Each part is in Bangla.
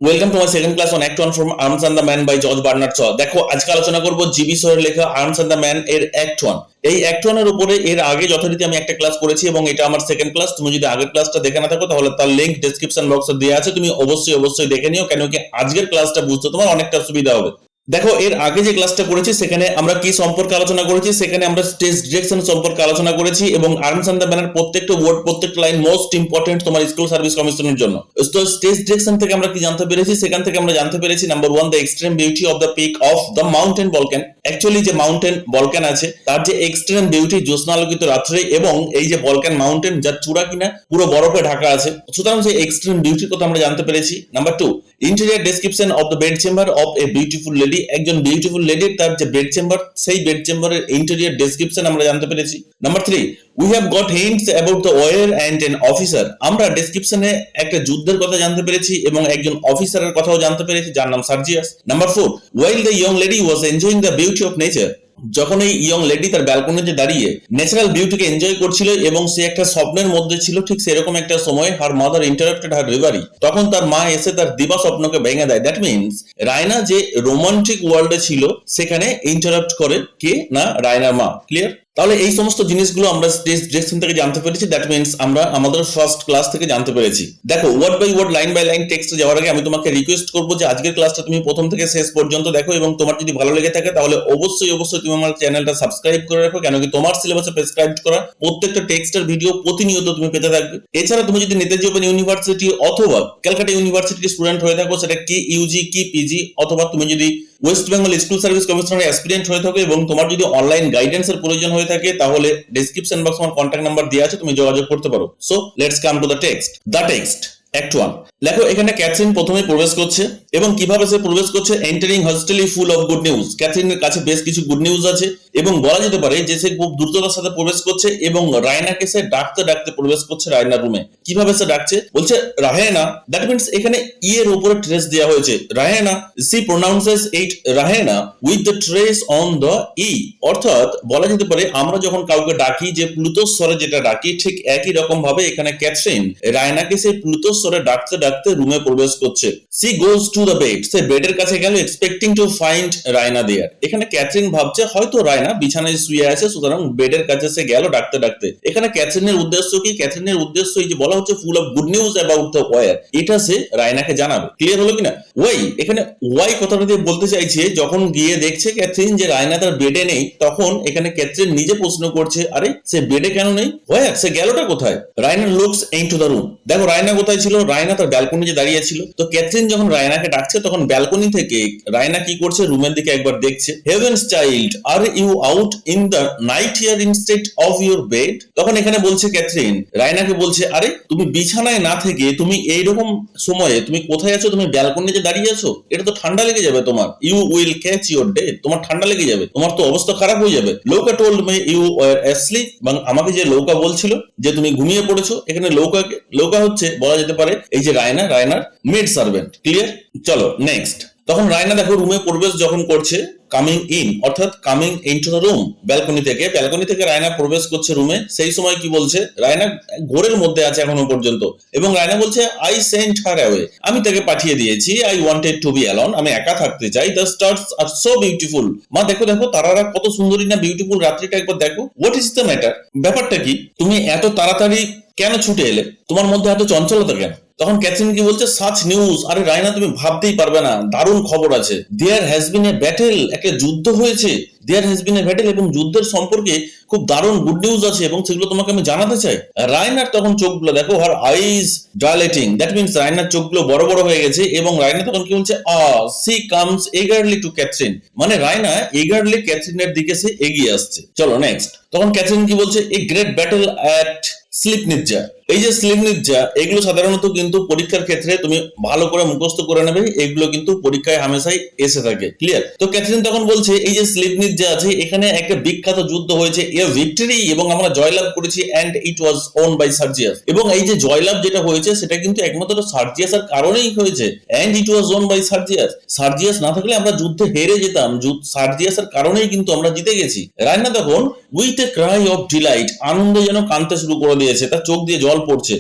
Welcome to my second class on act one from Arms and the Man by George Bernard Shaw. দেখো, আজকে আলোচনা করবো জিবি শোয়ের লেখা আর্মস অ্যান্ড দ্য ম্যান এর অ্যাক্ট ওয়ান। এই অ্যাক্ট ওয়ান এর উপরে এর আগে যথারীতি আমি একটা ক্লাস করেছি এবং এটা আমার সেকেন্ড ক্লাস। তুমি যদি আগের ক্লাসটা দেখে না থাকো তাহলে তার লিঙ্ক ডেসক্রিপশন বক্সে দেওয়া আছে, তুমি অবশ্যই দেখে নিও, কেন কি আজকের ক্লাসটা বুঝতে তোমার অনেকটা সুবিধা হবে। দেখো, এর আগে যে ক্লাসটা করেছি সেখানে আমরা কি সম্পর্কে আলোচনা করেছি, সেখানে আমরা স্টেজ ডিরেকশন সম্পর্কে আলোচনা করেছি এবং আর্মস অ্যান্ড দ্য ব্যানার প্রত্যেকটা ওয়ার্ড, প্রত্যেকটা লাইন মোস্ট ইম্পর্টেন্ট তোমার স্কুল সার্ভিস কমিশনের জন্য। তো স্টেজ ডিরেকশন থেকে আমরা কি জানতে পেরেছি, সেখান থেকে আমরা জানতে পেরেছি number one, the extreme beauty of the peak of the mountain Balkan. Actually যে মাউন্টেন ভলক্যান আছে তার যে এক্সট্রিম বিউটি জ্যোৎস্নালোকিত রাত্রে, এবং এই যে ভলক্যান মাউন্টেন যার চূড়া কিনা পুরো বরফে ঢাকা আছে, সুতরাং সেই এক্সট্রিম বিউটির কথা আমরা জানতে পেরেছি। Number two, interior description of the bed chamber of a beautiful lady. একজন বিউটিফুল লেডির তার যে বেড চেম্বার, সেই বেড চেম্বারের ইন্টেরিয়র ডেসক্রিপশন আমরা জানতে পেরেছি। Number three, we have got hints about the war and an officer. আমরা ডেসক্রিপশনে একটা যুদ্ধের কথা জানতে পেরেছি এবং একজন অফিসারের কথাও জানতে পেরেছি যার নাম Sergius. Number four, while the young lady was enjoying the beauty of nature. যখন এই ইয়ং লেডি তার ব্যালকনিতে দাঁড়িয়ে ন্যাচারাল বিউটিকে এনজয় করছিল এবং সে একটা স্বপ্নের মধ্যে ছিল, ঠিক সেরকম একটা সময় হার মাদার ইন্টারাপ্টেড হার রিভারি। তখন তার মা এসে তার দিবা স্বপ্নকে ভেঙে দেয়। দ্যাট মিনস রায়না যে রোমান্টিক ওয়ার্ল্ডে ছিল সেখানে ইন্টারাপ্ট করে কে না, রায়নার মা। ক্লিয়ার? তাহলে এই সমস্ত জিনিসগুলো আমরা স্টেজ ডিরেকশন থেকে জানতে পেরেছি। দ্যাট মিনস আমরা আমাদের ফার্স্ট ক্লাস থেকে জানতে পেরেছি। দেখো, word by word, line by line টেক্সটে যাওয়ার আগে আমি তোমাকে রিকোয়েস্ট করবো যে আজকের ক্লাসটা তুমি প্রথম থেকে শেষ পর্যন্ত দেখো, এবং তোমার যদি ভালো লেগে থাকে তাহলে অবশ্যই তুমি আমার চ্যানেলটা সাবস্ক্রাইব করে রাখো, কেন কি তোমার সিলেবাসে প্রেসক্রাইব করা প্রত্যেকটা টেক্সটের ভিডিও প্রতিনিয়ত তুমি পেতে থাকবে। এছাড়া তুমি যদি নেতাজি ওপেন ইউনিভার্সিটি অথবা ক্যালকাটা ইউনিভার্সিটির স্টুডেন্ট হয়ে থাকো, সেটা কি ইউজি কি পিজি, অথবা তুমি যদি ওয়েস্ট বেঙ্গল স্কুল সার্ভিস কমিশনের অ্যাসপিরেন্ট হয়ে থাকো এবং তোমার যদি অনলাইন গাইডেন্সের প্রয়োজন হয়ে থাকে, তাহলে ডেসক্রিপশন বক্সে আমার কন্ট্যাক্ট নাম্বার দেওয়া আছে, তুমি যোগাযোগ করতে পারো। So let's come to the text. The text act one. দেখো, এখানে ক্যাথরিন প্রথমে প্রবেশ করছে এবং কিভাবে সে প্রবেশ করছে, entering hastily full of good news. ক্যাথরিনের কাছে বেশ কিছু গুড নিউজ আছে এবং বলা যেতে পারে যে সে খুব দ্রুততার সাথে প্রবেশ করছে এবং রায়নাকে সে ডাকতে ডাকতে প্রবেশ করছে রায়নার রুমে। কিভাবে সে ডাকছে, বলছে রাহেনা। দ্যাট মিনস এখানে ই এর উপরে ট্রেস দেওয়া হয়েছে, Raina. She pronounces it Raina with the stress on the E. অর্থাৎ বলা যেতে পারে আমরা যখন কাউকে ডাকি যে প্লুতোস্বরে যেটা ডাকি, ঠিক একই রকম ভাবে এখানে ক্যাথরিন রায়নাকে সেই প্লুতোস্বরে ডাকতে ডাকতে রুমে প্রবেশ করছে। She goes to the bed. সে বেডের কাছে গেল, expecting to find Raina there. এখানে ক্যাথরিন ভাবছে হয়তো রায়না বিছানায় শুয়ে আছে, সুতরাং বেডের কাছে সে গেল ডাকতে ডাকতে। এখানে ক্যাথরিনের উদ্দেশ্য কি, ক্যাথরিনের উদ্দেশ্য এই যে বলা হচ্ছে full of good news about the war, এটা সে রায়নাকে জানাবে। ক্লিয়ার হলো কিনা? ওয়াই, এখানে ওয়াই কথাটা দিয়ে বলতে চাইছে যখন গিয়ে দেখছে ক্যাথরিন যে রায়না তার বেডে নেই, তখন এখানে ক্যাথরিন নিজে প্রশ্ন করছে আরে সে বেডে কেন নেই, ওয়ার সে গেলটা কোথায়। Raina looks into the room. দেখো রায়না কোথায় ছিল, রায়না তার ব্যালকনিতে দাঁড়িয়ে ছিল। তো ক্যাথরিন যখন রায়নাকে ডাকছে তখন ব্যালকনি থেকে রায়না কি করছে, রুমের দিকে একবার দেখছে। Heaven's child, are you out in the night here instead of your bed. তখন এখানে বলছে ক্যাথরিন রায়নাকে বলছে আরে তুমি বিছানায় না থেকে তুমি এইরকম সময়ে তুমি কোথায় আছো, তুমি ব্যালকনিতে দাঁড়িয়ে আছো, এটা তো ঠান্ডা লেগে যাবে তোমার। You will catch your death, তোমার ঠান্ডা লেগে যাবে, তোমার তো অবস্থা খারাপ হয়ে যাবে। Louka told me you were asleep. এবং আমাকে যে লৌকা বলছিল যে তুমি ঘুমিয়ে পড়েছো, এখানে লৌকা হচ্ছে বলা যেতে পারে এই যে রায়নার মেড সার্ভেন্ট। ক্লিয়ার? চলো নেক্সট। তখন রায়না দেখো রুমে প্রবেশ যখন করছে, কামিং ইন অর্থাৎ coming into the room, balcony থেকে রায়না প্রবেশ করছে রুমে। সেই সময় কি বলছে, রায়না ঘোরের মধ্যে আছে এখনো পর্যন্ত, এবং রায়না বলছে আই সেন্ট হার অ্যাওয়ে, আমি তাকে পাঠিয়ে দিয়েছি। I wanted to be alone, আমি একা থাকতে চাই। The stars are so beautiful. মা দেখো তারারা কত সুন্দরী না, বিউটিফুল রাত্রিটা একবার দেখো। হোয়াট ইজ দ্য ম্যাটার, ব্যাপারটা কি, তুমি এত তাড়াতাড়ি কেন ছুটে এলে, তোমার মধ্যে এত চঞ্চলতা কেন? তখন ক্যাথরিন কি বলছে, সাচ নিউজ, আরে রায়না তুমি ভাবতেই পারবে না, দারুণ খবর আছে। There has been A battle, একটা যুদ্ধ হয়েছে। There has been A battle, এবং যুদ্ধের সম্পর্কে খুব দারুণ গুড নিউজ আছে এবং সেগুলো তোমাকে আমি জানাতে চাই। রায়নার তখন চোখগুলো দেখো, হার আইজ ডাইলেটিং। দ্যাট মিনস রায়নার চোখগুলো বড় বড় হয়ে গেছে এবং রায়না তখন কি বলছে, she comes eagerly to Catherine, মানে রায়না এগারলি ক্যাথরিনের দিকে সে এগিয়ে আসছে। চলো নেক্সট। তখন ক্যাথরিন কি বলছে, এ গ্রেট ব্যাটেল অ্যাট স্লিপনিৎজা। এই যে স্লিপনিৎজা, এগুলো সাধারণত কিন্তু পরীক্ষার ক্ষেত্রে তুমি ভালো করে মুখস্থ করে নেবে, এগুলো কিন্তু পরীক্ষায় হামেশাই এসে থাকে। ক্লিয়ার? তো ক্যাথরিন তখন বলছে এই যে স্লিপনিৎজা আছে, এখানে একটা বিখ্যাত যুদ্ধ হয়েছে, এ ভিক্টরি, এবং আমরা জয়লাভ করেছি, and it was won by Sergius. এবং এই যে জয়লাভ যেটা হয়েছে সেটা কিন্তু একমাত্র সার্জিয়াসের কারণেই হয়েছে। And it was won by Sergius, Sergius না থাকলে আমরা যুদ্ধে হেরে যেতাম, সার্জিয়াসের কারণেই কিন্তু আমরা জিতে গেছি। রায়না তখন with a Cry of Deloitte, আনন্দে যেন কাঁদতে শুরু করে দিয়েছে, তার চোখ দিয়ে জল জল পড়ছে,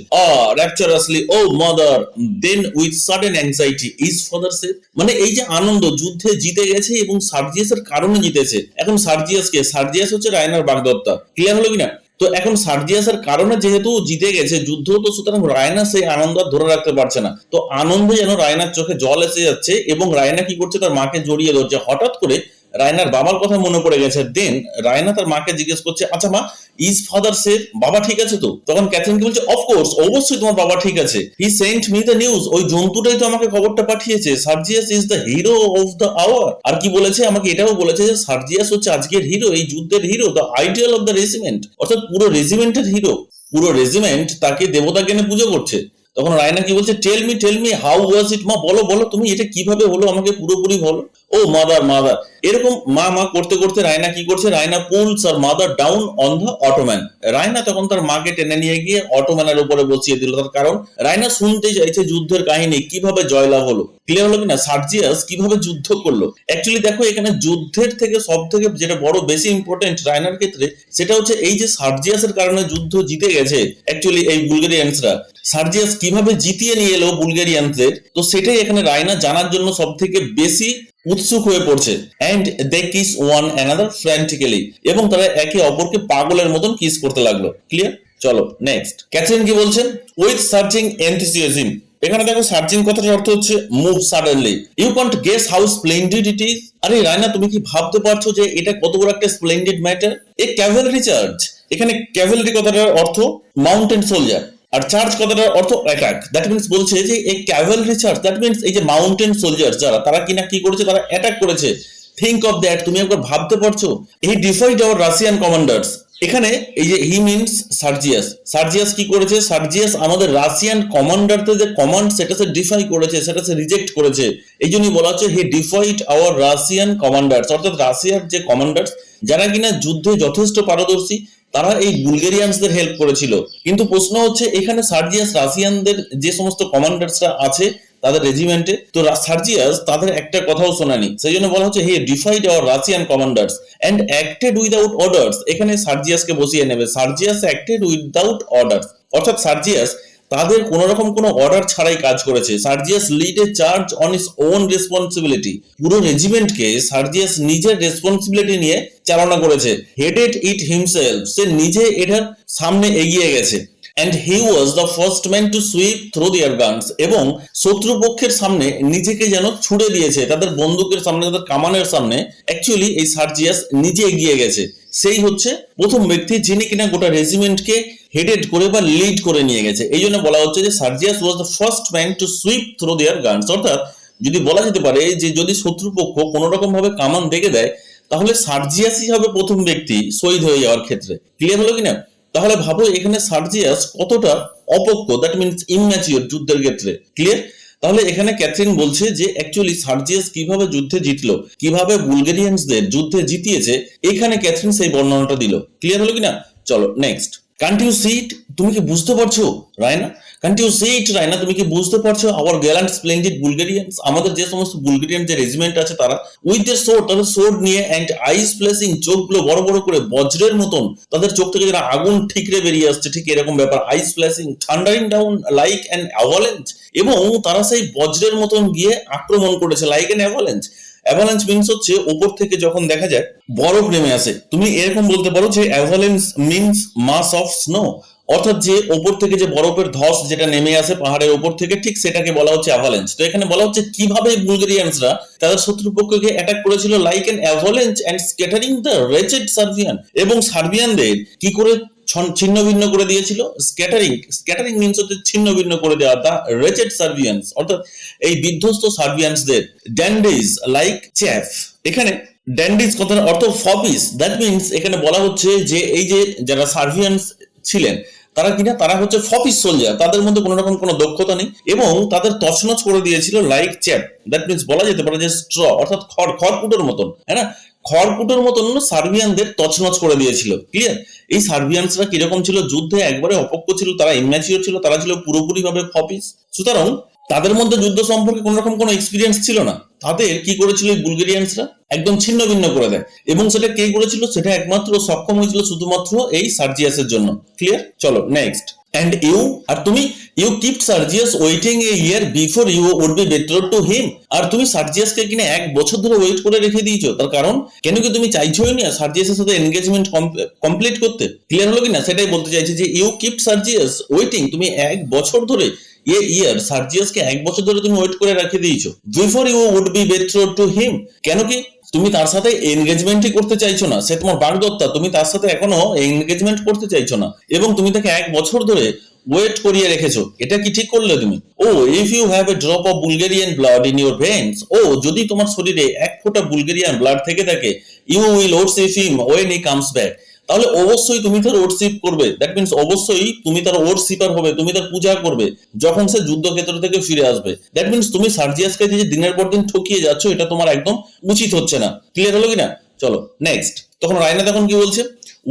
rapturously oh mother, then with sudden anxiety is father safe. মানে এই যে আনন্দ, যুদ্ধে জিতে গেছে এবং সার্জিয়াসের কারণে জিতেছে। এখন সার্জিয়াস হচ্ছে রায়নার বাগদত্তা। ক্লিয়ার হলো কিনা? তো এখন সার্জিয়াসের কারণে যেহেতু জিতে গেছে যুদ্ধ, তো সুতরাং রায়না সেই আনন্দ ধরে রাখতে পারছে না। তো আনন্দে যেন রায়নার চোখে জল এসে যাচ্ছে এবং রায়না কি করছে, তার মাকে জড়িয়ে ধরছে। হঠাৎ করে রায়নার বাবার কথা মনে পড়ে গেছে। দেন রায়না তার মাকে জিজ্ঞেস করছে, আচ্ছা মা, ইজ ফাদার সেফ? বাবা ঠিক আছে তো? তখন ক্যাথরিন কি বলছে, অফকোর্স, অবশ্যই তোমার বাবা ঠিক আছে। He sent me the news, ওই জন্তুটাই তো আমাকে খবরটা পাঠিয়েছে। Sergius is the hero of the hour. আর কি বলেছে, আমাকে এটাও বলেছে যে সার্জিয়াস হচ্ছে আজকের হিরো, এই যুদ্ধের hero, the ideal of the regiment, অর্থাৎ পুরো রেজিমেন্টের হিরো। পুরো রেজিমেন্ট তাকে দেবতা জ্ঞানে পুজো করছে। তখন রায়না কি বলছে, টেল মি হাউ ওয়াজ ইট? মা বলো বলো তুমি, এটা কিভাবে হলো, আমাকে পুরোপুরি বলো। ও মাদার, এরকম মা করতে করতে রায়না কি করছে, Raina pulls her mother down on the ottoman. Raina তখন তার মাকে টেনে নিয়ে গিয়ে অটোম্যানের উপরে বসিয়ে দিল। তার কারণ রায়না শুনতে চাইছে যুদ্ধের কাহিনী, কিভাবে জয়লাভ হলো। ক্লিয়ার হলো কিনা? সার্জিয়াস কিভাবে যুদ্ধ করলো। অ্যাকচুয়ালি দেখো, এখানে যুদ্ধের থেকে সব থেকে যেটা বড় বেশি ইম্পর্টেন্ট রায়নার ক্ষেত্রে, সেটা হচ্ছে এই যে সার্জিয়াসের কারণে যুদ্ধ জিতে গেছে অ্যাকচুয়ালি এই বুলগেরিয়ানসরা। সার্জিয়াস কিভাবে জিতিয়ে নিয়ে এলো বুলগেরিয়ানদের, তো সেটাই এখানে রায়না জানার জন্য সব থেকে বেশি উৎসুক হয়ে পড়ছে। And they kiss one another frantically, এবং তারা একে অপরকে পাগলের মতন কিস করতে লাগলো। ক্লিয়ার? চলো নেক্সট। ক্যাথরিন কি বলছেন, উইথ সার্চিং এনথুসিয়াজম। এখানে দেখো সার্চিং কথাটার অর্থ হচ্ছে move suddenly. You can't guess how splendid it is. আরে রায়না, তুমি কি ভাবতে পারছো যে এটা কত বড় একটা স্প্লেন্ডিড ম্যাটার? এ ক্যাভেলরি চার্জ। এখানে ক্যাভেলরি কথাটার অর্থ মাউন্টেন সোলজার, আর চার্জ কথাটার অর্থ অ্যাটাক। দ্যাট মিন্স বলছে যে এই ক্যাভেলরি চার্জ, দ্যাট মিন্স এই যে মাউন্টেন সোলজার যারা, তারা কিনা কি করেছে, তারা অ্যাটাক করেছে। থিঙ্ক অফ দ্যাট, তুমি একবার ভাবতে পারছো? হি ডিফাইড আওয়ার রাশিয়ান কমান্ডার্স। এখানে এই যে হি মিনস সার্জিয়াস কি করেছে, সার্জিয়াস আমাদের রাশিয়ান কমান্ডারদের যে কমান্ড, সেটা সে ডিফাই করেছে, সেটা সে রিজেক্ট করেছে। এই জন্যই বলা হচ্ছে he defied our Russian commanders, অর্থাৎ রাশিয়ার যে কমান্ডার্স যারা কিনা যুদ্ধে যথেষ্ট পারদর্শী, তারা এই বুলগেরিয়ানসদের হেল্প করেছিল। কিন্তু প্রশ্ন হচ্ছে এখানে সার্জিয়াস রাশিয়ানদের যে সমস্ত কমান্ডার্সরা আছে তাদের রেজিমেন্টে, তো সার্জিয়াস তাদের একটা কথাও শোনানি। সেই জন্য বলা হচ্ছে he defied our Russian commanders and acted without orders. এখানে সার্জিয়াসকে বসিয়ে নেবে, সার্জিয়াস অ্যাক্টেড উইদাউট অর্ডার্স, অর্থাৎ সার্জিয়াস তাদের কোন রকম কোনো অর্ডার ছাড়াই কাজ করেছে। Sergius led a charge on his own responsibility. পুরো রেজিমেন্টকে সার্জিয়াস নিজের রেসপন্সিবিলিটি নিয়ে চালনা করেছে। হেডেড ইট হিমসেলফ, সে নিজে এটার সামনে এগিয়ে গেছে। and he was the first man to sweep through their guns, এবং শত্রুপক্ষের সামনে নিজেকে যেন ছুড়ে দিয়েছে, তাদের বন্দুকের সামনে, তাদের কামানের সামনে অ্যাকচুয়ালি এই সার্জিয়াস নিজে এগিয়ে গেছে। সেই হচ্ছে প্রথম ব্যক্তি যিনি কিনা গোটা রেজিমেন্টকে হেডেড করে বা লিড করে নিয়ে গেছে। এই জন্য বলা হচ্ছে যে Sergius was the first man to sweep through their guns, অর্থাৎ যদি বলা যেতে পারে যে যদি শত্রুপক্ষ কোনো রকম ভাবে কামান দেখে দেয়, তাহলে সার্জিয়াসই হবে প্রথম ব্যক্তি শহীদ হয়ে যাওয়ার ক্ষেত্রে। ক্লিয়ার হলো কিনা? তাহলে ভাবো এখানে সার্জিয়াস কতটা অপক্ষ, দ্যাট মিনস ইম্যাচিওর যুদ্ধের ক্ষেত্রে। ক্লিয়ার? তাহলে এখানে ক্যাথরিন বলছে যে অ্যাকচুয়ালি সার্জিয়াস কিভাবে যুদ্ধে জিতলো, কিভাবে বুলগেরিয়ানসদের যুদ্ধে জিতিয়েছে, এখানে ক্যাথরিন সেই বর্ণনাটা দিল। ক্লিয়ার হলো কিনা? চলো নেক্সট। কান্ট ইউ সি ইট, তুমি কি বুঝতে পারছো রায়না? কান্ট ইউ সি ইট রায়না, তুমি কি বুঝতে পারছো আওয়ার গ্যালান্ট স্প্লেন্ডিড বুলগেরিয়ানস, আমাদের যে সমস্ত বুলগেরিয়ান যে রেজিমেন্ট আছে তারা উইথ দ্য সোর্ড, তাদের সোর্ড নিয়ে, অ্যান্ড আইস প্লেসিং, চোখগুলো বড় বড় করে বজ্রের মতন, তাদের চোখ থেকে যারা আগুন ঠিকরে বেরিয়ে আসছে, ঠিক এরকম ব্যাপার। Eyes flashing, thundering down like an avalanche, এবং তারা সেই বজ্রের মতন গিয়ে আক্রমণ করেছে like an avalanche. Avalanche means হচ্ছে উপর থেকে যখন দেখা যায় বরফ নেমে আসে, তুমি এরকম বলতে পারো যে avalanche means mass of snow, অর্থাৎ যে ওপর থেকে যে বরফের ধস যেটা নেমে আসে পাহাড়ের উপর থেকে, ঠিক সেটাকে বলা হচ্ছে অ্যাভালাঞ্চ। তো এখানে বলা হচ্ছে কিভাবে বুলগেরিয়ানসরা তাদের শত্রুপক্ষকে অ্যাটাক করেছিল like an avalanche and scattering the wretched Serbian, এবং সার্বিয়ানদের কি করে ছিন্ন ভিন্ন করে দিয়েছিল। স্ক্যাটারিং মিন্স হচ্ছে ছিন্ন ভিন্ন করে দেওয়া, দা রেচেড সার্বিয়ানস, অর্থাৎ এই বিধ্বস্ত সার্বিয়ানসদের। ড্যান্ডিজ লাইক চ্যাফ, এখানে ড্যান্ডিজ কথার অর্থ ফপিস, দ্যাট মিন্স এখানে বলা হচ্ছে যে এই যে যারা সার্বিয়ানস ছিলেন তারা কিনা তারা হচ্ছে ফপিস সোলজার, তাদের মধ্যে কোনো রকম কোনো দক্ষতা নেই, এবং তাদের তছনছ করে দিয়েছিল লাইক চ্যাপ, দ্যাট মিন্স বলা যেতে পারে যে স্ট্র, অর্থাৎ খড়কুটোর মতন, হ্যাঁ না, খড়কুটোর মতন সার্বিয়ানদের তছনছ করে দিয়েছিল। ক্লিয়ার? এই সার্বিয়ানসরা কিরকম ছিল, যুদ্ধে একবারে অপক্ষ ছিল, তারা ইম্যাচিওর ছিল, তারা ছিল পুরোপুরি ভাবে ফপিস। সুতরাং তাদের মধ্যে যুদ্ধ সম্পর্কে কোন রকম কোনো এক্সপিরিয়েন্স ছিল না। তাদের কি করেছিল এই বুলগেরিয়ানসরা, একদম ছিন্ন ভিন্ন করে দেয়, এবং সেটা কে করেছিল, সেটা একমাত্র সক্ষম হয়েছিল শুধুমাত্র এই সার্জিয়াসের জন্য। ক্লিয়ার? চলো নেক্সট। and you আর তুমি you kept Sergius waiting a year before you would be betrothed to him আর তুমি সার্জিয়াসকে কিনা 1 বছর ধরে ওয়েট করে রেখে দিয়েছো। তার কারণ কেন কি তুমি চাইছোই না সার্জিয়াসের সাথে এনগেজমেন্ট কমপ্লিট করতে? ক্লিয়ার হলো কিনা? সেটাই বলতে চাইছি যে you kept Sergius waiting, তুমি 1 বছর ধরে ইয়ার সার্জিয়াসকে 1 বছর ধরে তুমি ওয়েট করে রেখে দিয়েছো before you would be betrothed to him। কেন কি তুমি তার সাথে এনগেজমেন্টই করতে চাইছো না, সে তোমার বাগদত্তা, তুমি তার সাথে এখনো এনগেজমেন্ট করতে চাইছো না এবং তুমি তাকে 1 বছর ধরে ওয়েট করিয়ে রেখেছো। এটা কি ঠিক করলে তুমি? Oh if you have a drop of Bulgarian blood in your veins, ও যদি তোমার শরীরে 1 ফোঁটা বুলগেরিয়ান ব্লাড থেকে থাকে, you will worship him when he comes back, তাহলে অবশ্যই তুমি তার ওরসিপ করবে। দ্যাট মিন্স অবশ্যই তুমি তার ওরসিপার হবে, তুমি তার পূজা করবে যখন সে যুদ্ধক্ষেত্র থেকে ফিরে আসবে। দ্যাট মিন্স তুমি সার্জিয়াসকে যে দিনের পর দিন ঠকিয়ে যাচ্ছ, এটা তোমার একদম উচিত হচ্ছে না। ক্লিয়ার হলো কিনা? চলো নেক্সট। তখন রায়না তখন কি বলছে,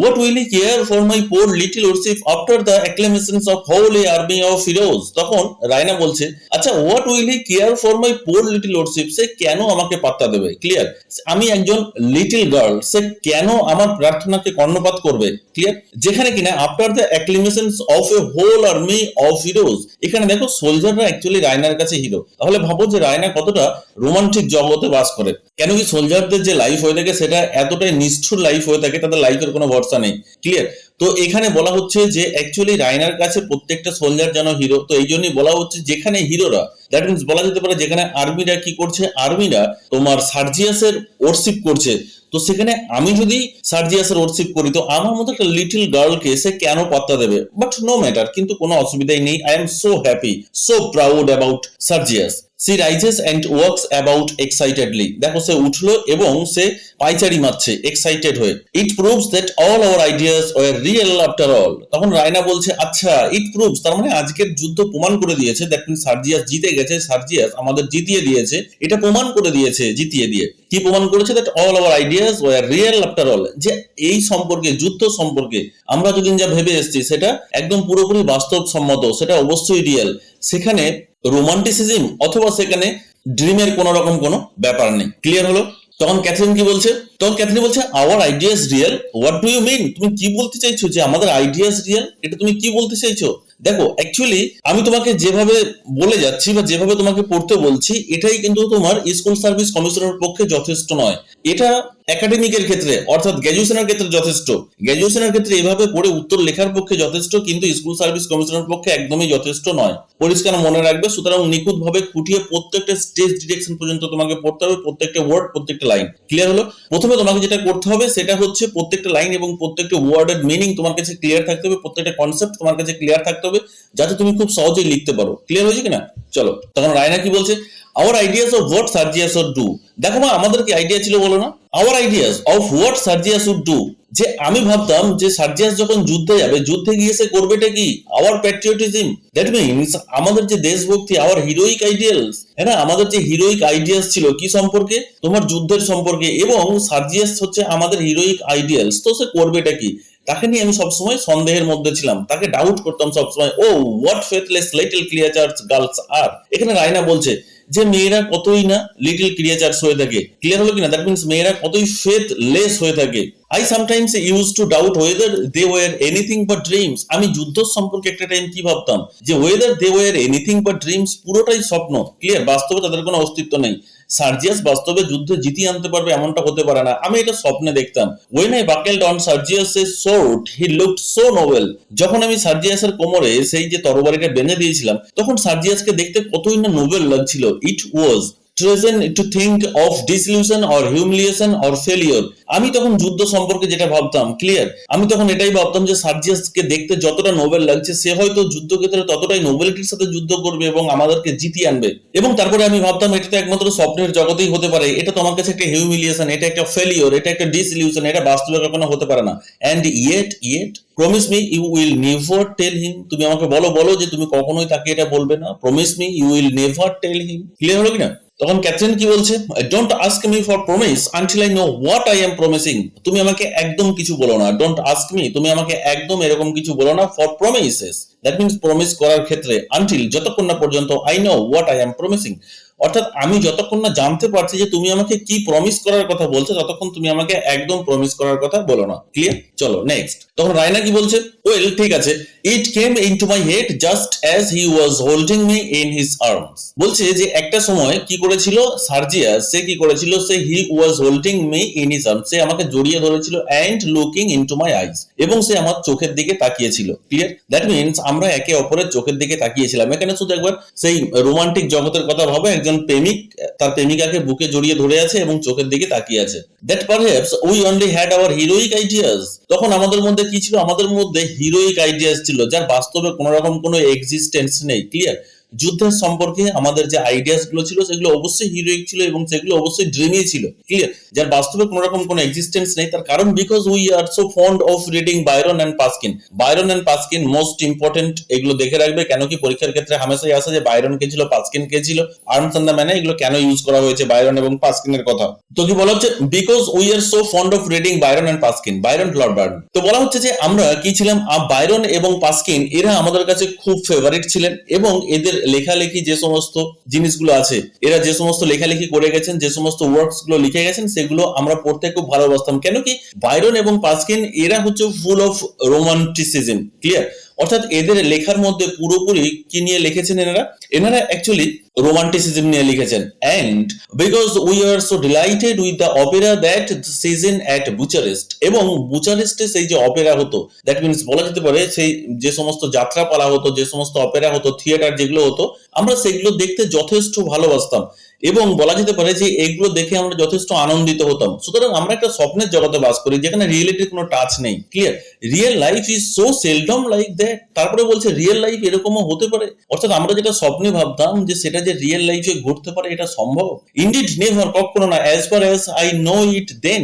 what will he care for my poor little Ursif after the acclamations of holy army of heroes? তখন রায়না বলছে, আচ্ছা what will he care for my poor little Ursif, সে কেন আমাকে পাত্তা দেবে? ক্লিয়ার, আমি একজন লিটল গার্ল, সে কেন আমার প্রার্থনাকে কর্ণপাত করবে? ক্লিয়ার, যেখানে কিনা after the acclamations of a whole army of heroes, এখানে দেখো সোলজাররা অ্যাকচুয়ালি রায়নার কাছে হিরো। তাহলে ভাবো যে রায়না কতটা রোমান্টিক জগতে বাস করে। কেন কি সোলজারদের যে লাইফ হয়ে থাকে সেটা এতটাই নিষ্ঠুর লাইফ হয়ে থাকে, তাদের লাইফের কোনো ভরসা নেই। ক্লিয়ার, তো এখানে বলা হচ্ছে যে অ্যাকচুয়ালি রায়নার কাছে প্রত্যেকটা সোলজার যেন হিরো। তো এই জন্যই বলা হচ্ছে যেখানে হিরোরা, দ্যাট মিনস বলা যেতে পারে যেখানে আর্মিরা কি করছে, আর্মিরা তোমার সার্জিয়াসের ওরশিপ করছে, তো সেখানে আমি যদি সার্জিয়াসের ওরশিপ করি তো আমার মতো একটা লিটল গার্লকে সে কেন পাত্তা দেবে? বাট নো ম্যাটার, কিন্তু কোনো অসুবিধাই নেই। I am so happy, so proud about Sergius. She rises and walks about excitedly, দেখো সে উঠলো এবং সে পায়চারি মারছে এক্সাইটেড হয়ে। It proves that all our ideas were real after all, তখন রায়না বলছে আচ্ছা ইট প্রুভস, তার মানে আজকের যুদ্ধ প্রমাণ করে দিয়েছে, দ্যাট মিন্স সার্জিয়াস জিতে গেছে, সার্জিয়াস আমাদের জিতিয়ে দিয়েছে, এটা প্রমাণ করে দিয়েছে জিতিয়ে দিয়ে। কি প্রমাণ করেছে? That all our ideas were real after all, যে এই সম্পর্কে, যুদ্ধ সম্পর্কে আমরা যতদিন যা ভেবে এসেছি সেটা একদম পুরোপুরি বাস্তবসম্মত, সেটা অবশ্যই রিয়েল। সেখানে রোমান্টিসিজম অথবা সেখানে ড্রিমের কোন রকম কোনো ব্যাপার নেই। ক্লিয়ার হলো? তখন ক্যাথরিন কি বলছে? তখন ক্যাথরিন বলছে our ideas real, what do you mean? তুমি কি বলতে চাইছো যে আমাদের আইডিয়াস রিয়েল? এটা তুমি কি বলতে চাইছো? দেখো অ্যাকচুয়ালি আমি তোমাকে যেভাবে বলে যাচ্ছি বা যেভাবে তোমাকে পড়তে বলছি, এটাই কিন্তু তোমার স্কুল সার্ভিস কমিশনের পক্ষে যথেষ্ট নয়। এটা একাডেমিকের ক্ষেত্রে অর্থাৎ গ্র্যাজুয়েশনের ক্ষেত্রে যথেষ্ট, গ্র্যাজুয়েশনের ক্ষেত্রে এভাবে পড়ে উত্তর লেখার পক্ষে যথেষ্ট, কিন্তু স্কুল সার্ভিস কমিশনের পক্ষে একদমই যথেষ্ট নয়। পরিষ্কার মনে রাখবে। সুতরাং নিখুঁত ভাবে খুঁটিয়ে প্রত্যেকটা স্টেজ ডিরেকশন পর্যন্ত তোমাকে পড়তে হবে, প্রত্যেকটা ওয়ার্ড, প্রত্যেকটা লাইন। ক্লিয়ার হলো? প্রথমে তোমাকে যেটা করতে হবে সেটা হচ্ছে প্রত্যেকটা লাইন এবং প্রত্যেকটা ওয়ার্ডের মিনিং তোমার কাছে ক্লিয়ার থাকতে হবে, প্রত্যেকটা কনসেপ্ট তোমার কাছে ক্লিয়ার থাকতে হবে, যাতে তুমি খুব সহজেই লিখতে পারো। ক্লিয়ার হয়েছে কিনা? চলো তখন রায়না কি বলছে, our ideas of what Sergius would do, দেখো মা আমাদের কি আইডিয়া ছিল বলো না? our ideas of what Sergius would do, যে আমি ভাবতাম যে সার্জিয়াস যখন যুদ্ধে যাবে, যুদ্ধে গিয়ে সে করবেটা কি? our patriotism, that means আমাদের যে দেশভক্তি, our heroic ideals, হ্যাঁ না, আমাদের যে হিরোইক আইডিয়াস ছিল কি সম্পর্কে? তোমার যুদ্ধের সম্পর্কে, এবং সার্জিয়াস হচ্ছে আমাদের হিরোইক আইডিয়ালস, তো সে করবেটা কি? তাকে নিয়ে আমি সবসময় সন্দেহের মধ্যে ছিলাম, তাকে ডাউট করতাম সবসময়। Oh what faithless little creatures girls are, এখানে রায়না বলছে যে মেয়েরা কতই না লিটল ক্রিয়েচার্স হয়ে থাকে। ক্লিয়ার হলো কিনা? দ্যাট মিন্স মেয়েরা কতই ফেথলেস হয়ে থাকে। I sometimes used to doubt whether they were anything but dreams, আমি যুদ্ধ সম্পর্কে একটা টাইম কি ভাবতাম যে whether they were anything but dreams, পুরোটাই স্বপ্ন। ক্লিয়ার, বাস্তবে তাদের কোনো অস্তিত্ব নেই। সার্জিয়াস বাস্তবে যুদ্ধে জিতিয়ে আনতে পারবে এমনটা হতে পারে না, আমি এটা স্বপ্নে দেখতাম। when I buckled on Sergius's sword he looked so noble, যখন আমি সার্জিয়াসের কোমরে সেই যে তরবারিটা বেঁধে দিয়েছিলাম তখন সার্জিয়াসকে দেখতে কতই না নোবেল লাগছিল। it was treason to think of disillusion or humiliation or failure, আমি তখন যুদ্ধ সম্পর্কে যেটা ভাবতাম, ক্লিয়ার, আমি তখন এটাই ভাবতাম যে সার্জিয়াসকে দেখতে যতটা নোবেল লাগছে সে হয়তো যুদ্ধক্ষেত্রে ততটাই নোবেলিটির সাথে যুদ্ধ করবে এবং আমাদেরকে জিতিয়ে আনবে। এবং তারপরে আমি ভাবতাম এটা তো একমাত্র স্বপ্নের জগতেই হতে পারে, এটা তোমার কাছে একটা হিউমিলিয়েশন, এটা একটা ফেলিওর, এটা একটা ডিসইলিউশন, এটা বাস্তবে কখনো হতে পারে না। and yet promise me you will never tell him, তুমি আমাকে বলো যে তুমি কখনোই তাকে এটা বলবে না। Promise me you will never tell him. Clear হলো কিনা? তখন ক্যাথরিন কি বলছে, don't ask me for promise until I know what I am promising, তুমি আমাকে একদম কিছু বলো না। ডোন্ট আস্ক মি, তুমি আমাকে একদম এরকম কিছু বলো না। For promises, that means promise করার ক্ষেত্রে, আনটিল যতক্ষণ না পর্যন্ত I know what I am promising, অর্থাৎ আমি যতক্ষণ না জানতে পারছি যে তুমি আমাকে কি প্রমিস করার কথা বলছো, ততক্ষণ তুমি আমাকে একদম প্রমিস করার কথা বলো না। ক্লিয়ার? চলো নেক্সট। তখন রায়না কি বলছে, ওয়েল ঠিক আছে, it came into my head just as he was holding me in his arms. বলছে যে একটা সময় কি করেছিল সার্জিয়াস, সে কি করেছিল, সে he was holding me in his arms, সে আমাকে জড়িয়ে ধরেছিল and looking into my eyes, এবং সে আমার চোখের দিকে তাকিয়েছিল। ক্লিয়ার? দ্যাট মিন্স আমরা একে অপরের চোখের দিকে তাকিয়েছিলাম। এখানে শুধু একবার সেই রোমান্টিক জগতের কথা ভাবো, একজন প্রেমিক তার প্রেমিকাকে বুকে জড়িয়ে ধরে আছে এবং চোখের দিকে তাকিয়ে আছে। That perhaps we only had our heroic ideas. তখন আমাদের মধ্যে কি ছিল, আমাদের মধ্যে হিরোইক আইডিয়াস ছিল, যার বাস্তবে কোনো রকম কোনো এক্সিস্টেন্স নেই। ক্লিয়ার? যুদ্ধের সম্পর্কে আমাদের যে আইডিয়াস গুলো ছিল সেগুলো অবশ্যই হিরোইক ছিল এবং সেগুলো অবশ্যই ড্রিমি ছিল। ক্লিয়ার? যার বাস্তবে কোনো রকম কোনো এক্সিস্টেন্স নেই। তার কারণ because we are so fond of reading Byron and Pushkin. Byron and Pushkin most important, এগুলো দেখে রাখবে। কেন কি পরীক্ষার ক্ষেত্রে হামেশাই আসে যে বায়রন কে ছিল, পাস্কিন কে ছিল, আর্মস এন্ড দ্য ম্যানে এগুলো কেন ইউজ করা হয়েছে বায়রন এবং পাস্কিনের কথা। তো কি বলা হচ্ছে, because we are so fond of reading Byron and Pushkin, Byron Lord Byron. তো বলা হচ্ছে যে আমরা কি ছিলাম, বায়রন এবং পাস্কিন এরা আমাদের কাছে খুব ফেভারিট ছিলেন, এবং এদের লেখালেখি যে সমস্ত জিনিসগুলো আছে, এরা যে সমস্ত লেখালেখি করে গেছেন, যে সমস্ত ওয়ার্কস গুলো লিখে গেছেন, সেগুলো আমরা পড়তে খুব ভালোবাসতাম। কেন কি বায়রন এবং পাস্কিন এরা হচ্ছে ফুল অফ রোমান্টিসিজম। ক্লিয়ার? অর্থাৎ এদের লেখার মধ্যে পুরোপুরি কি নিয়ে লিখেছেন এনারা অ্যাকচুয়ালি রোমান্টিসিজম নিয়ে লিখেছেন। And because we are so delighted with the opera that season at Bucharest, এবং বুচারেস্টে সেই যে অপেরা হতো, দ্যাট মিনস বলা যেতে পারে সেই যে সমস্ত যাত্রাপালা হতো, যে সমস্ত অপেরা হতো, থিয়েটার যেগুলো হতো, আমরা সেগুলো দেখতে যথেষ্ট ভালোবাসতাম এবং বলা যেতে পারে যে এগুলো দেখে আমরা যথেষ্ট আনন্দিত হতাম। সুতরাং আমরা একটা স্বপ্নের জগতে বাস করি যেখানে রিয়েলিটির কোনো টাচ নেই। Clear? Real life is so seldom like that. তারপরে বলছে রিয়েল লাইফ এরকমও হতে পারে, অর্থাৎ আমরা যেটা স্বপ্নে ভাবতাম যে সেটা যে রিয়েল লাইফে ঘটতে পারে, এটা সম্ভব? ইনডিড নেভার, কখনো না। As far as I know it then,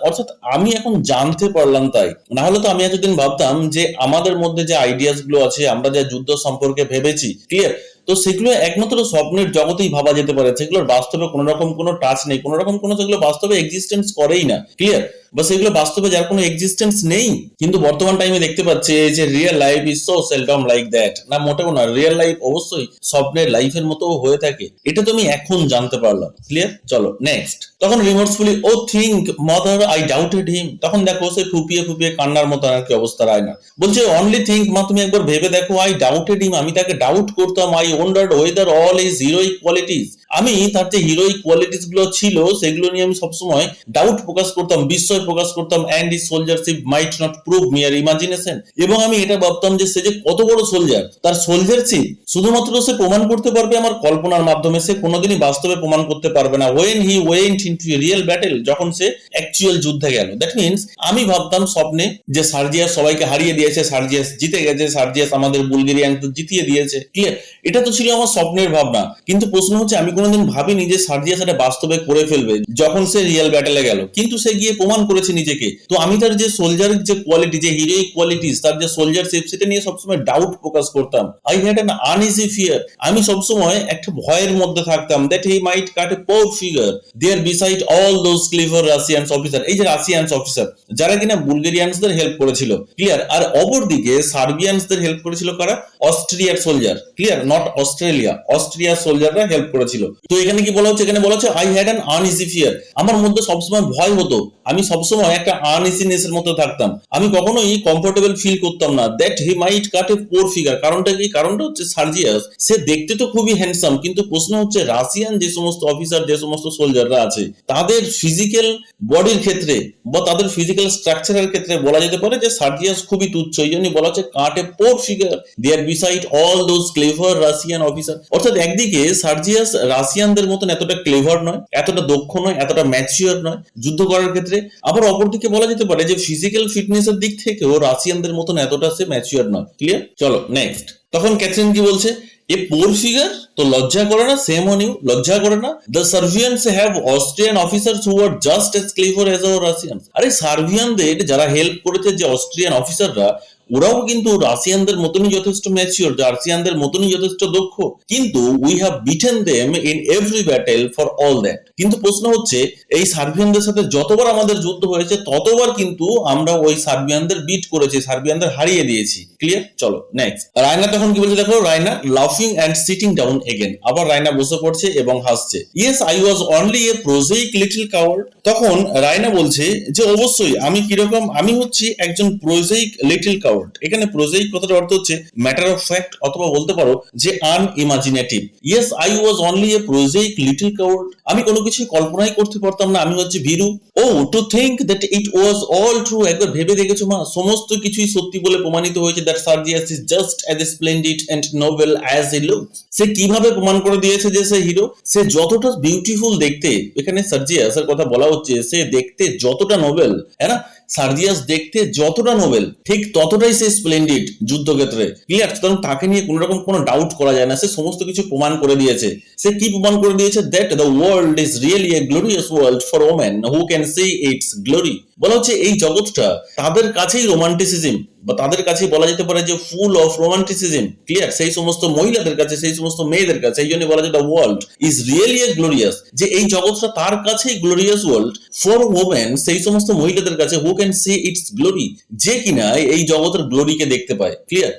অর্থাৎ আমি এখন জানতে পারলাম তাই। না হলে তো আমি এতদিন ভাবতাম যে আমাদের মধ্যে যে আইডিয়াস গুলো আছে, আমরা যে যুদ্ধ সম্পর্কে ভেবেছি, ক্লিয়ার, তো সেগুলো একমাত্র স্বপ্নের জগতেই ভাবা যেতে পারে, সেগুলোর বাস্তবে কোনো রকম কোনো টাচ নেই, কোনো রকম কোনো সেগুলো বাস্তবে এক্সিস্টেন্স করেই না। ক্লিয়ার? বা সেগুলো বাস্তবে যার কোনো এক্সিস্টেন্স নেই। কিন্তু বর্তমান টাইমে দেখতে পাচ্ছি যে real life is so seldom like that. না, মোটেও না। রিয়েল লাইফ অবশ্যই স্বপ্নের লাইফের মতো হয়ে থাকে, এটা তুমি এখন জানতে পারলাম। ক্লিয়ার? চলো নেক্সট। তখন রিমোর্সফুলি ও থিঙ্ক মাদার আই ডাউটেড হিম। তখন দেখো সে ফুপিয়ে ফুপিয়ে কান্নার মতো আর কি অবস্থা রায়না। বলছে অনলি থিঙ্ক, মা তুমি একবার ভেবে দেখো, আই ডাউটেড হিম, আমি তাকে ডাউট করতাম। I wandered weather all his heroic qualities, আমি তার যে হিরোইক কোয়ালিটিস গুলো ছিল সেগুলো নিয়ে আমি সবসময় ডাউট প্রকাশ করতাম, বিস্ময় প্রকাশ করতাম। And his soldiership might not prove mere imagination, এবং আমি এটা ভাবতাম যে সে যে কত বড় সোলজার, তার সোলজারশিপ শুধুমাত্র সে প্রমাণ করতে পারবে আমার কল্পনার মাধ্যমে, সে কোনোদিনই বাস্তবে প্রমাণ করতে পারবে না। When he went into a real battle, যখন সে অ্যাকচুয়াল যুদ্ধে গেল। দ্যাট মিন্স আমি ভাবতাম স্বপ্নে যে সার্জিয়াস সবাইকে হারিয়ে দিয়েছে, সার্জিয়াস জিতে গেছে, সার্জিয়াস আমাদের বুলগেরিয়ানদের জিতিয়ে দিয়েছে। ক্লিয়ার? এটা তো ছিল আমার স্বপ্নের ভাবনা, কিন্তু প্রশ্ন হচ্ছে আমি কোনোদিন ভাবিনি যে সার্জিয়াস এটা বাস্তবে করে ফেলবে যখন সে রিয়েল ব্যাটেলে গেল। কিন্তু সে গিয়ে প্রমাণ করেছে নিজেকে। তো আমি তার যে সোলজারের যে কোয়ালিটি, যে হিরোইক কোয়ালিটিস, তার যে সোলজারশিপ, সেটা নিয়ে সবসময় ডাউট প্রকাশ করতাম। I had an uneasy fear, আমি সবসময় একটা ভয়ের মধ্যে থাকতাম। That he might cut a poor figure there beside all those clever Russians officer, এই যে রাশিয়ানস অফিসার যারা কিনা বুলগেরিয়ানসদের হেল্প করেছিল। ক্লিয়ার? আর অপরদিকে সার্বিয়ানসদের হেল্প করেছিল কারা? অস্ট্রিয়ার সোলজার। ক্লিয়ার? নট অস্ট্রেলিয়া, অস্ট্রিয়ার সোলজাররা হেল্প করেছিল। তো এখানে কি বলা হচ্ছে, এখানে বলা হচ্ছে I had an uneasy fear, আমার মধ্যে সবসময় ভয় হতো, আমি সবসময় একটা আনইজিনেস এর মধ্যে থাকতাম, আমি কখনোই কমফোর্টেবল ফিল করতাম না। That he might cut a poor figure, কারণটা কি? কারণটা হচ্ছে সার্জিয়াস সে দেখতে তো খুবই হ্যান্ডসাম, কিন্তু প্রশ্ন হচ্ছে রাশিয়ান যে সমস্ত অফিসার, যে সমস্ত সোলজাররা আছে, তাদের ফিজিক্যাল বডির ক্ষেত্রে বা তাদের ফিজিক্যাল স্ট্রাকচারের ক্ষেত্রে বলা যেতে পারে যে সার্জিয়াস খুবই তুচ্ছ। এই জন্য বলা হচ্ছে cut a poor figure there beside all those clever Russian officer. অর্থাৎ একদিকে সার্জিয়াস রাশিয়ানদের মতন এতটা ক্লেভার নয়, এতটা দক্ষ নয়, এতটা ম্যাচিওর নয় যুদ্ধ করার ক্ষেত্রে, আবার অপরদিকে বলা যেতে পারে যে ফিজিক্যাল ফিটনেসের দিক থেকেও রাশিয়ানদের মতন এতটা সে ম্যাচিওর নয়। ক্লিয়ার? চলো নেক্সট। তখন ক্যাথরিন কি বলছে, এ পোর ফিগার, তো লজ্জা করে না? সেম অন ইউ, লজ্জা করে না? The Servians have Austrian officers who are just as clever as our Russians. আরে সার্ভিয়ানদের যারা হেল্প করেছে, যে অস্ট্রিয়ান অফিসাররা, ওরাও কিন্তু রাশিয়ানদের মতনই যথেষ্ট ম্যাচিওর, রাশিয়ানদের মতনই যথেষ্ট দক্ষ, কিন্তু we have beaten them in every battle for all that. কিন্তু প্রশ্ন হচ্ছে এই সার্বিয়ানদের সাথে যতবার আমাদের যুদ্ধ হয়েছে ততবার কিন্তু আমরা ওই সার্বিয়ানদের বিট করেছি, সার্বিয়ানদের হারিয়ে দিয়েছি। ক্লিয়ার? চলো নেক্সট। রায়না তখন কি বলছে দেখো, রায়না লাফিং অ্যান্ড সিটিং ডাউন এগেন। আবার রায়না বসে পড়ছে এবং হাসছে। Yes I was only a prosaic little coward. তখন রায়না বলছে যে অবশ্যই আমি কিরকম, আমি হচ্ছি একজন প্রোজাইক লিটল কাওয়ার্ড। এখানে প্রোজাইক কথার অর্থ হচ্ছে ম্যাটার অফ ফ্যাক্ট, অথবা বলতে পারো যে unimaginative. Yes I was only a prosaic little coward, আমি কোনো কিছু কল্পনাই করতে পারতাম না, আমি হচ্ছে ভীরু। Oh to think that it was all true, একবার ভেবে দেখেছো মা, সমস্ত কিছুই সত্যি বলে প্রমাণিত হয়েছে। That Sergius is just as splendid and noble as he looks. সে কিভাবে প্রমাণ করে দিয়েছে যে সে হিরো, সে যতটা বিউটিফুল দেখতে, এখানে সার্জিয়াসের কথা বলা হচ্ছে, সে দেখতে যতটা নোবেল, হ্যাঁ না, সার্জিয়াস দেখতে যতটা নোবেল ঠিক ততটাই সে স্প্লেন্ডিড যুদ্ধক্ষেত্রে। ক্লিয়ার? সুতরাং তাকে নিয়ে কোনো রকম কোনো ডাউট করা যায় না, সে সমস্ত কিছু প্রমাণ করে দিয়েছে। সে কি প্রমাণ করে দিয়েছে? That the world is really a glorious world for women who can see its glory. বলা হচ্ছে এই জগৎটা তাদের কাছেই রোমান্টিসিজম, বা তাদের কাছেই বলা যেতে পারে যে ফুল অফ রোমান্টিসিজম। ক্লিয়ার? সেই সমস্ত মহিলাদের কাছে, সেই সমস্ত মেয়েদের কাছে, এই জন্য বলা যায় the world is really a glorious, যে এই জগৎটা তার কাছেই গ্লোরিয়াস ওয়ার্ল্ড ফর ওমেন, সেই সমস্ত মহিলাদের কাছে হু ক্যান সি ইটস গ্লোরি, যে কিনা এই জগতের গ্লোরিকে দেখতে পায়। ক্লিয়ার?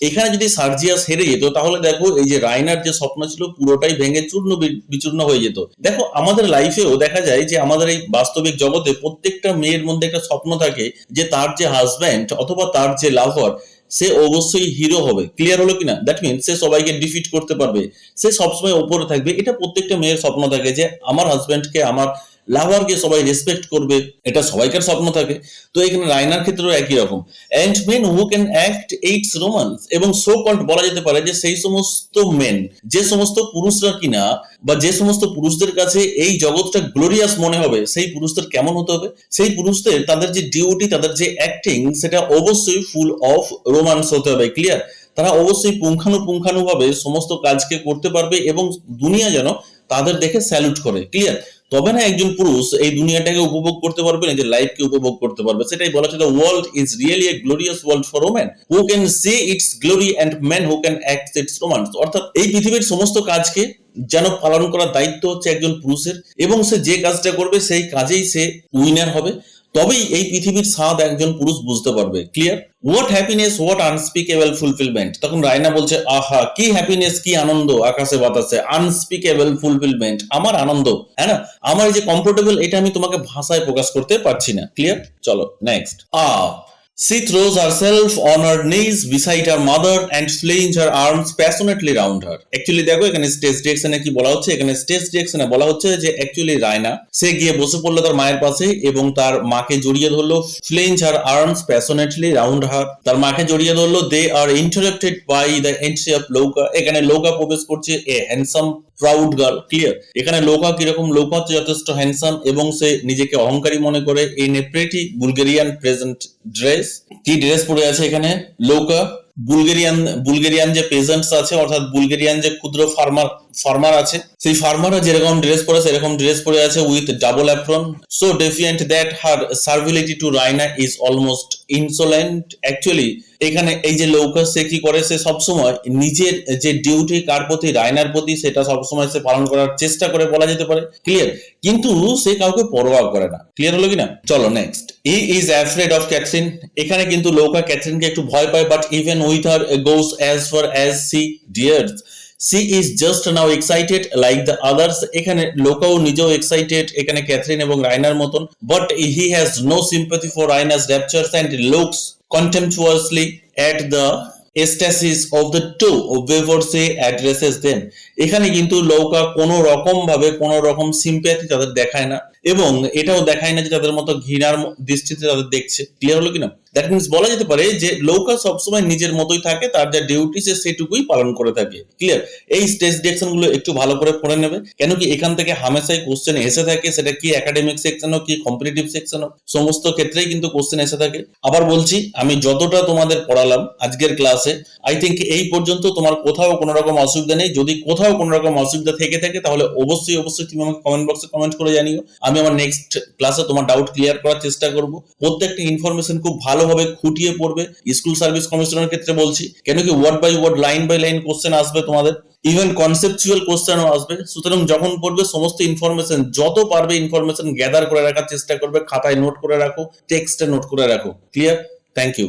এখানে যদি সার্জিয়াস হেরে যেত তাহলে দেখো এই যে রায়নার যে স্বপ্ন ছিল পুরোটাই ভেঙে চূর্ণ বিচূর্ণ হয়ে যেত। দেখো আমাদের লাইফেও দেখা যায় যে আমাদের এই বাস্তবিক জগতে প্রত্যেকটা মেয়ের মধ্যে একটা স্বপ্ন থাকে যে তার যে হাজব্যান্ড অথবা তার যে লাভার সে অবশ্যই হিরো হবে। ক্লিয়ার হলো কিনা? দ্যাট মিনস সে সবাইকে ডিফিট করতে পারবে, সে সবসময় ওপরে থাকবে। এটা প্রত্যেকটা মেয়ের স্বপ্ন থাকে যে আমার হাজব্যান্ডকে, আমার লাভারকে সবাই রেসপেক্ট করবে, এটা সবাইকার স্বপ্ন থাকে। তো এখানে রায়নার ক্ষেত্রেও একই রকম। And men who can act its romance, এবং সো কল্ড বলা যেতে পারে যে সেই সমস্ত মেন, যে সমস্ত পুরুষরা কিনা, বা যে সমস্ত পুরুষদের কাছে এই জগৎটা গ্লোরিয়াস মনে হবে, সেই পুরুষদের কেমন হতে হবে? সেই পুরুষদের তাদের যে ডিউটি, তাদের যে অ্যাক্টিং, সেটা অবশ্যই ফুল অফ রোমান্স হতে হবে। ক্লিয়ার? তারা অবশ্যই পুঙ্খানুপুঙ্খানুভাবে সমস্ত কাজকে করতে পারবে এবং দুনিয়া যেন তাদের দেখে স্যালুট করে। ক্লিয়ার? তবে না একজন পুরুষ এই দুনিয়াটাকে উপভোগ করতে পারবে, নিজের লাইফকে উপভোগ করতে পারবে। সেটাই বলা হচ্ছে the world is really a glorious world for women who can see its glory and men who can act its romance. অর্থাৎ এই পৃথিবীর সমস্ত কাজকে যেন পালন করার দায়িত্ব হচ্ছে একজন পুরুষের, এবং সে যে কাজটা করবে সেই কাজেই সে উইনার হবে। তবেই এই পৃথিবীর স্বাদ একজন পুরুষ বুঝতে পারবে। Clear? What happiness, what unspeakable fulfilment. তখন রায়না বলছে আহা কি হ্যাপিনেস, কি আনন্দ আকাশে বাতাসে, আনস্পিকেবল ফুলফিলমেন্ট, আমার আনন্দ, হ্যাঁ না, আমার এই যে কমফোর্টেবল, এটা আমি তোমাকে ভাষায় প্রকাশ করতে পারছি না। ক্লিয়ার? চলো next. She throws herself on her knees beside her mother and flings her arms passionately round her. Actually দেখো এখানে স্টেজ ডিরেকশনে কি বলা হচ্ছে, এখানে স্টেজ ডিরেকশনে বলা হচ্ছে যে অ্যাকচুয়ালি রায়না সে গিয়ে বসে পড়লো তার মায়ের পাশে এবং তার মাকে জড়িয়ে ধরলো। Flings her arms passionately round her, তার মাকে জড়িয়ে ধরলো। They are interrupted by the entry of Louka. এখানে লৌকা প্রবেশ করছে, a handsome proud girl. Clear? এখানে লৌকা কিরকম? লৌকা হচ্ছে যথেষ্ট হ্যান্ডসাম এবং সে নিজেকে অহংকারী মনে করে। In a pretty Bulgarian present dress, কি ড্রেস পরে আছে এখানে লৌকা? বুলগেরিয়ান যে পেজেন্টস আছে, অর্থাৎ বুলগেরিয়ান যে ক্ষুদ্র ফার্মার আছে, সেই ফার্মাররা যেরকম ড্রেস পরে সেরকম ড্রেস পরে আছে with double apron. So defiant that her servility to Raina is almost insolent. Actually এখানে এই যে লৌকা সে কি করে, সে সবসময় নিজের যে ডিউটি কার প্রতি, রায়নার প্রতি, সেটা সবসময় সে পালন করার চেষ্টা করে বলা যেতে পারে। ক্লিয়ার? কিন্তু সে কাউকে পরোয়া করে না। ক্লিয়ার হলো কিনা? চলো next. He is afraid of Catherine. এখানে কিন্তু লৌকা ক্যাথরিনকে একটু ভয় পায়, but even with her goes as far as she dares. She is just now excited like the others. এখানে লৌকাও নিজেও এক্সাইটেড এখানে ক্যাথরিন এবং রায়নার মতন, but he has no sympathy for Raina's raptures and looks contemptuously at the ecstasies of the two before she addresses them. এখানে কিন্তু লৌকা কোনো রকম ভাবে কোনো রকম সিম্প্যাথি তাদের দেখায় না, এবং এটাও দেখায় না যে তাদের মতো ঘৃণার দৃষ্টিতে তাদের দেখছে। ক্লিয়ার হলো কিনা? দ্যাট মিনস বলা যেতে পারে যে লৌকা সবসময় নিজের মতোই থাকে, তার যা ডিউটি সে সেটুকুই পালন করে থাকে। ক্লিয়ার? এই স্টেজ ডিরেকশন গুলো একটু ভালো করে পড়ে নেবে, কেন কি এখান থেকে হামেশাই কোশ্চেন এসে থাকে, সেটা কি একাডেমিক সেকশন হোক কি কম্পিটিটিভ সেকশন হোক, সমস্ত ক্ষেত্রেই কিন্তু কোশ্চেন এসে থাকে। আবার বলছি, আমি যতটা তোমাদের পড়ালাম আজকের ক্লাসে, আই থিঙ্ক এই পর্যন্ত তোমার কোথাও কোনো রকম অসুবিধা নেই। যদি কোথাও কোনো রকম অসুবিধা থেকে থাকে তাহলে অবশ্যই তুমি আমাকে কমেন্ট বক্সে কমেন্ট করে জানিও। আমি আমার নেক্সট ক্লাসে তোমার ডাউট ক্লিয়ার করার চেষ্টা করব। প্রত্যেকটা ইনফরমেশন খুব ভালো ভালোভাবে খুঁটিয়ে পড়বে। স্কুল সার্ভিস কমিশনের ক্ষেত্রে বলছি, কেন কি word by word, line by line question আসবে তোমাদের, ইভেন কনসেপচুয়াল কোশ্চেনও আসবে। সুতরাং যখন পড়বে সমস্ত ইনফরমেশন, যত পারবে ইনফরমেশন গ্যাদার করে রাখার চেষ্টা করবে, খাতায় নোট করে রাখো, টেক্সটে নোট করে রাখো। ক্লিয়ার? Thank you.